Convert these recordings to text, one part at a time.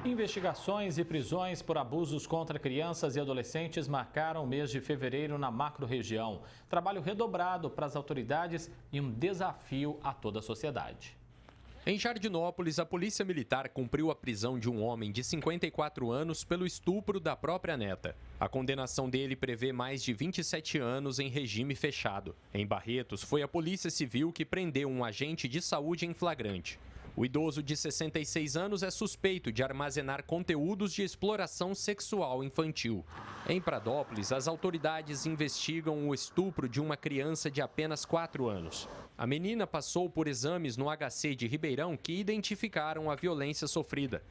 Investigações e prisões por abusos contra crianças e adolescentes marcaram o mês de fevereiro na macro-região. Trabalho redobrado para as autoridades e um desafio a toda a sociedade. Em Jardinópolis, a Polícia Militar cumpriu a prisão de um homem de 54 anos pelo estupro da própria neta. A condenação dele prevê mais de 27 anos em regime fechado. Em Barretos, foi a Polícia Civil que prendeu um agente de saúde em flagrante. O idoso de 66 anos é suspeito de armazenar conteúdos de exploração sexual infantil. Em Pradópolis, as autoridades investigam o estupro de uma criança de apenas 4 anos. A menina passou por exames no HC de Ribeirão que identificaram a violência sofrida.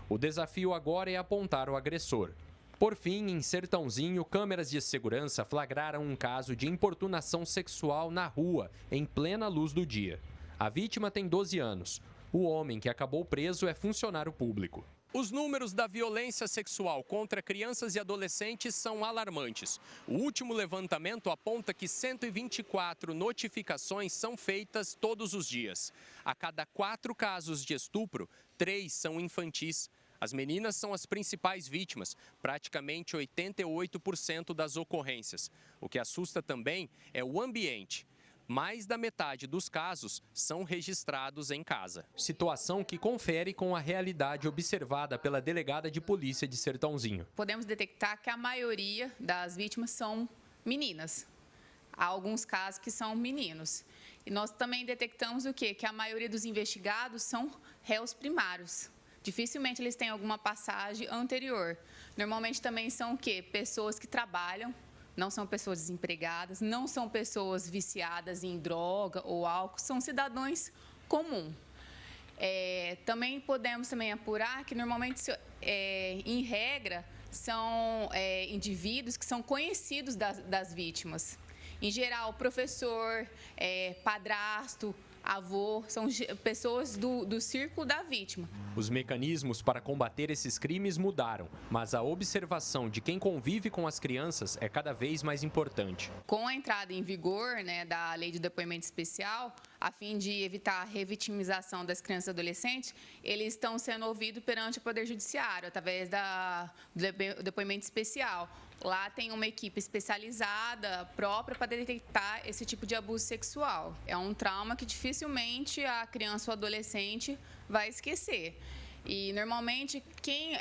O desafio agora é apontar o agressor. Por fim, em Sertãozinho, câmeras de segurança flagraram um caso de importunação sexual na rua, em plena luz do dia. A vítima tem 12 anos. O homem que acabou preso é funcionário público. Os números da violência sexual contra crianças e adolescentes são alarmantes. O último levantamento aponta que 124 notificações são feitas todos os dias. A cada 4 casos de estupro, 3 são infantis. As meninas são as principais vítimas, praticamente 88% das ocorrências. O que assusta também é o ambiente. Mais da metade dos casos são registrados em casa. Situação que confere com a realidade observada pela delegada de polícia de Sertãozinho. Podemos detectar que a maioria das vítimas são meninas. Há alguns casos que são meninos. E nós também detectamos o quê? Que a maioria dos investigados são réus primários. Dificilmente eles têm alguma passagem anterior. Normalmente também são o quê? Pessoas que trabalham. Não são pessoas desempregadas, não são pessoas viciadas em droga ou álcool, são cidadãos comuns. Também podemos apurar que normalmente, em regra, são indivíduos que são conhecidos das vítimas. Em geral, professor, padrasto, avô, são pessoas do círculo da vítima. Os mecanismos para combater esses crimes mudaram, mas a observação de quem convive com as crianças é cada vez mais importante. Com a entrada em vigor da Lei de Depoimento Especial, a fim de evitar a revitimização das crianças e adolescentes, eles estão sendo ouvidos perante o Poder Judiciário, através do depoimento especial. Lá tem uma equipe especializada própria para detectar esse tipo de abuso sexual. É um trauma que dificilmente a criança ou adolescente vai esquecer. E, normalmente, quem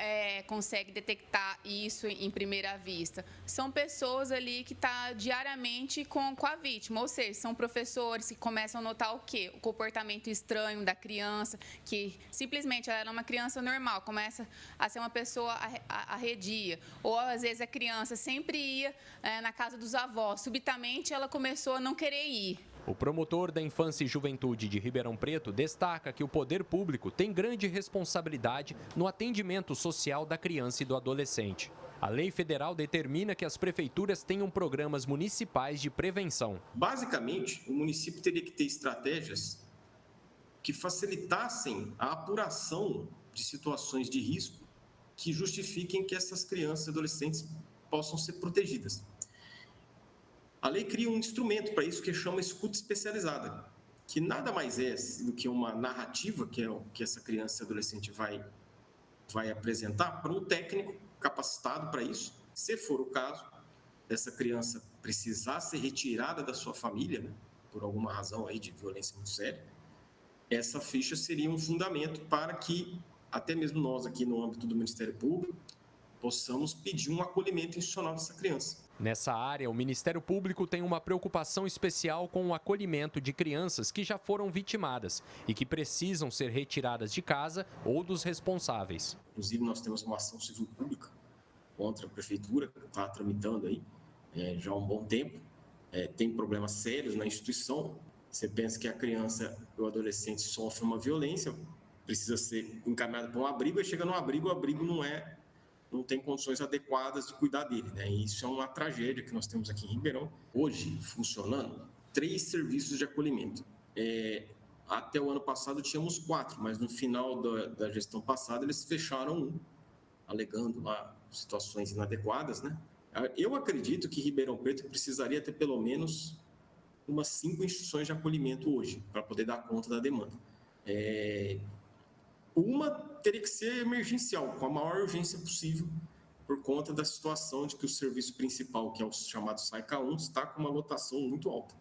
consegue detectar isso em primeira vista são pessoas ali que estão diariamente com a vítima, ou seja, são professores que começam a notar o quê? O comportamento estranho da criança, que simplesmente ela era uma criança normal, começa a ser uma pessoa arredia. Ou, às vezes, a criança sempre ia na casa dos avós, subitamente ela começou a não querer ir. O promotor da Infância e Juventude de Ribeirão Preto destaca que o poder público tem grande responsabilidade no atendimento social da criança e do adolescente. A lei federal determina que as prefeituras tenham programas municipais de prevenção. Basicamente, o município teria que ter estratégias que facilitassem a apuração de situações de risco que justifiquem que essas crianças e adolescentes possam ser protegidas. A lei cria um instrumento para isso que chama escuta especializada, que nada mais é do que uma narrativa que é o que essa criança e adolescente vai apresentar para um técnico capacitado para isso. Se for o caso dessa criança precisar ser retirada da sua família, né, por alguma razão aí de violência muito séria, essa ficha seria um fundamento para que, até mesmo nós aqui no âmbito do Ministério Público, possamos pedir um acolhimento institucional dessa criança. Nessa área, o Ministério Público tem uma preocupação especial com o acolhimento de crianças que já foram vitimadas e que precisam ser retiradas de casa ou dos responsáveis. Inclusive, nós temos uma ação civil pública contra a Prefeitura, que está tramitando aí já há um bom tempo. Tem problemas sérios na instituição. Você pensa que a criança ou adolescente sofre uma violência, precisa ser encaminhado para um abrigo, e chega no abrigo, o abrigo não tem condições adequadas de cuidar dele, né? E isso é uma tragédia que nós temos aqui em Ribeirão. Hoje, funcionando, 3 serviços de acolhimento. Até o ano passado tínhamos 4, mas no final da gestão passada eles fecharam 1, alegando lá situações inadequadas, né? Eu acredito que Ribeirão Preto precisaria ter pelo menos umas 5 instituições de acolhimento hoje, para poder dar conta da demanda. Uma teria que ser emergencial, com a maior urgência possível, por conta da situação de que o serviço principal, que é o chamado SAICA 1, está com uma lotação muito alta.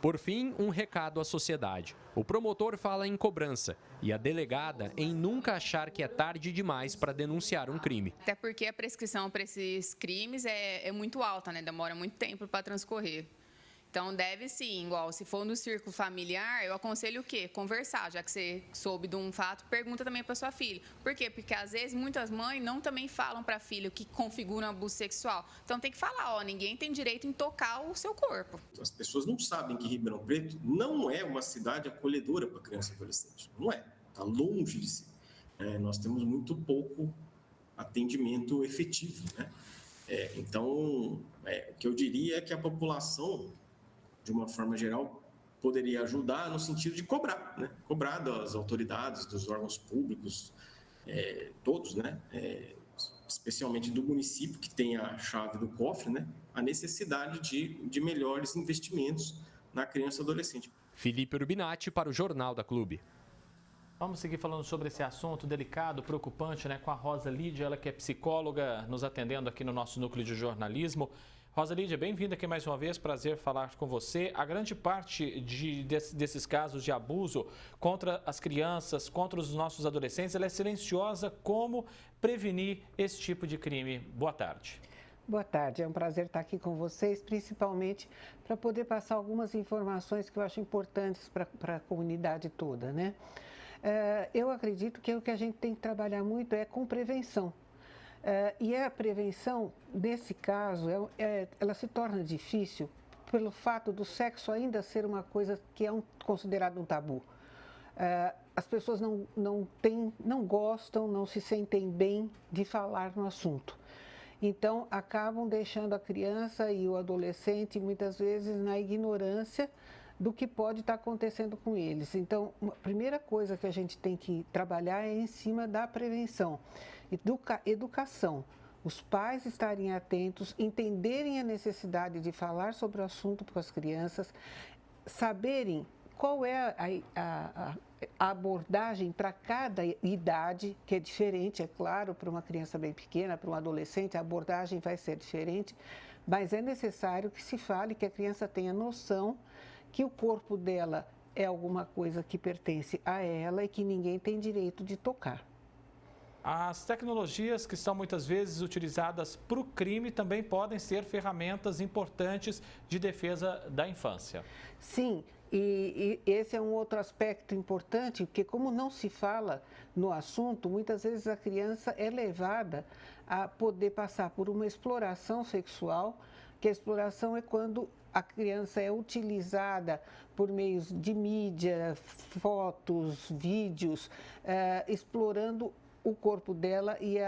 Por fim, um recado à sociedade. O promotor fala em cobrança e a delegada em nunca achar que é tarde demais para denunciar um crime. Até porque a prescrição para esses crimes é muito alta, né? Demora muito tempo para transcorrer. Então, deve sim, igual se for no círculo familiar, eu aconselho o quê? Conversar, já que você soube de um fato, pergunta também para sua filha. Por quê? Porque às vezes muitas mães não também falam para a filha o que configura um abuso sexual. Então, tem que falar, ó, ninguém tem direito em tocar o seu corpo. As pessoas não sabem que Ribeirão Preto não é uma cidade acolhedora para criança e adolescente. Não é, está longe de ser. Nós temos muito pouco atendimento efetivo, né? Então, o que eu diria é que a população, de uma forma geral, poderia ajudar no sentido de cobrar, né? Cobrar das autoridades, dos órgãos públicos, todos, né? Especialmente do município, que tem a chave do cofre, né? A necessidade de melhores investimentos na criança e adolescente. Felipe Urbinati para o Jornal da Clube. Vamos seguir falando sobre esse assunto delicado, preocupante, né? Com a Rosa Lídia, ela que é psicóloga, nos atendendo aqui no nosso núcleo de jornalismo. Rosa Lídia, bem-vinda aqui mais uma vez, prazer falar com você. A grande parte desses casos de abuso contra as crianças, contra os nossos adolescentes, ela é silenciosa. Como prevenir esse tipo de crime? Boa tarde. Boa tarde, é um prazer estar aqui com vocês, principalmente para poder passar algumas informações que eu acho importantes para a comunidade toda, né? Eu acredito que o que a gente tem que trabalhar muito é com prevenção. E a prevenção, nesse caso, ela se torna difícil pelo fato do sexo ainda ser uma coisa que é considerado um tabu. As pessoas não gostam, não se sentem bem de falar no assunto. Então, acabam deixando a criança e o adolescente, muitas vezes, na ignorância do que pode estar acontecendo com eles. Então, a primeira coisa que a gente tem que trabalhar é em cima da prevenção. Educação. Os pais estarem atentos, entenderem a necessidade de falar sobre o assunto para as crianças, saberem qual é a abordagem para cada idade, que é diferente, é claro, para uma criança bem pequena, para um adolescente, a abordagem vai ser diferente, mas é necessário que se fale, que a criança tenha noção que o corpo dela é alguma coisa que pertence a ela e que ninguém tem direito de tocar. As tecnologias que são muitas vezes utilizadas para o crime também podem ser ferramentas importantes de defesa da infância. Sim, e esse é um outro aspecto importante, porque como não se fala no assunto, muitas vezes a criança é levada a poder passar por uma exploração sexual, que a exploração é quando a criança é utilizada por meios de mídia, fotos, vídeos, explorando o corpo dela e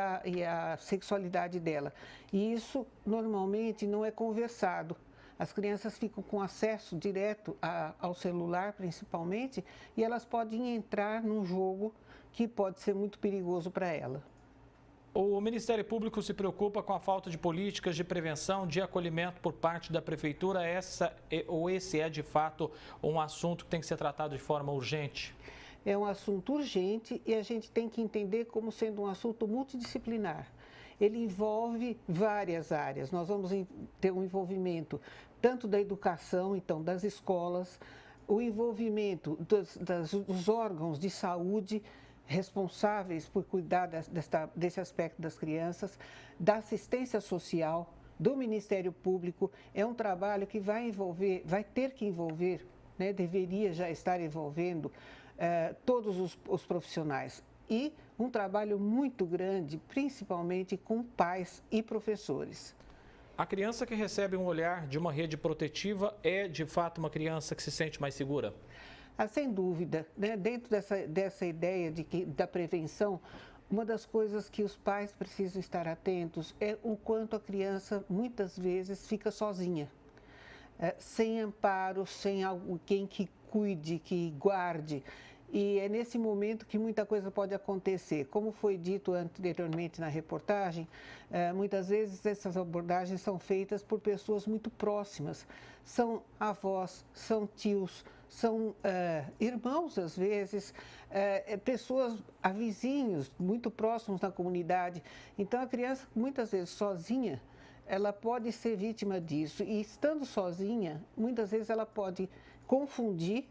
a sexualidade dela. E isso normalmente não é conversado. As crianças ficam com acesso direto ao celular, principalmente, e elas podem entrar num jogo que pode ser muito perigoso para ela. O Ministério Público se preocupa com a falta de políticas de prevenção, de acolhimento por parte da Prefeitura. Esse é, de fato, um assunto que tem que ser tratado de forma urgente? É um assunto urgente e a gente tem que entender como sendo um assunto multidisciplinar. Ele envolve várias áreas. Nós vamos ter um envolvimento tanto da educação, então, das escolas, o envolvimento dos órgãos de saúde responsáveis por cuidar desse aspecto das crianças, da assistência social, do Ministério Público. É um trabalho que vai ter que envolver, né, deveria já estar envolvendo todos os profissionais. E um trabalho muito grande, principalmente com pais e professores. A criança que recebe um olhar de uma rede protetiva é, de fato, uma criança que se sente mais segura? Sem dúvida, né? Dentro dessa ideia da prevenção, uma das coisas que os pais precisam estar atentos é o quanto a criança, muitas vezes, fica sozinha, sem amparo, sem alguém que cuide, que guarde. E é nesse momento que muita coisa pode acontecer. Como foi dito anteriormente na reportagem, muitas vezes essas abordagens são feitas por pessoas muito próximas. São avós, são tios, são irmãos às vezes, pessoas, vizinhos muito próximos na comunidade. Então a criança muitas vezes sozinha, ela pode ser vítima disso. E estando sozinha, muitas vezes ela pode confundir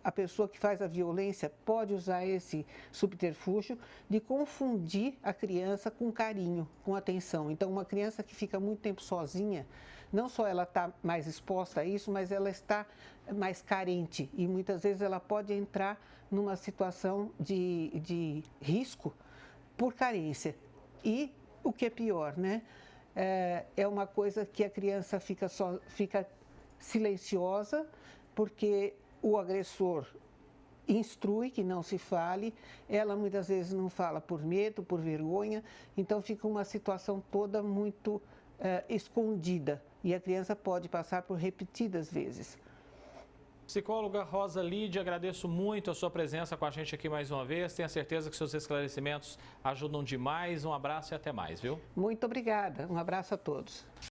a pessoa que faz a violência pode usar esse subterfúgio de confundir a criança com carinho, com atenção. Então, uma criança que fica muito tempo sozinha, não só ela está mais exposta a isso, mas ela está mais carente e muitas vezes ela pode entrar numa situação de risco por carência. E o que é pior, né? É uma coisa que a criança fica silenciosa, porque o agressor instrui que não se fale, ela muitas vezes não fala por medo, por vergonha, então fica uma situação toda muito escondida e a criança pode passar por repetidas vezes. Psicóloga Rosa Lídia, agradeço muito a sua presença com a gente aqui mais uma vez. Tenho certeza que seus esclarecimentos ajudam demais. Um abraço e até mais, viu? Muito obrigada. Um abraço a todos.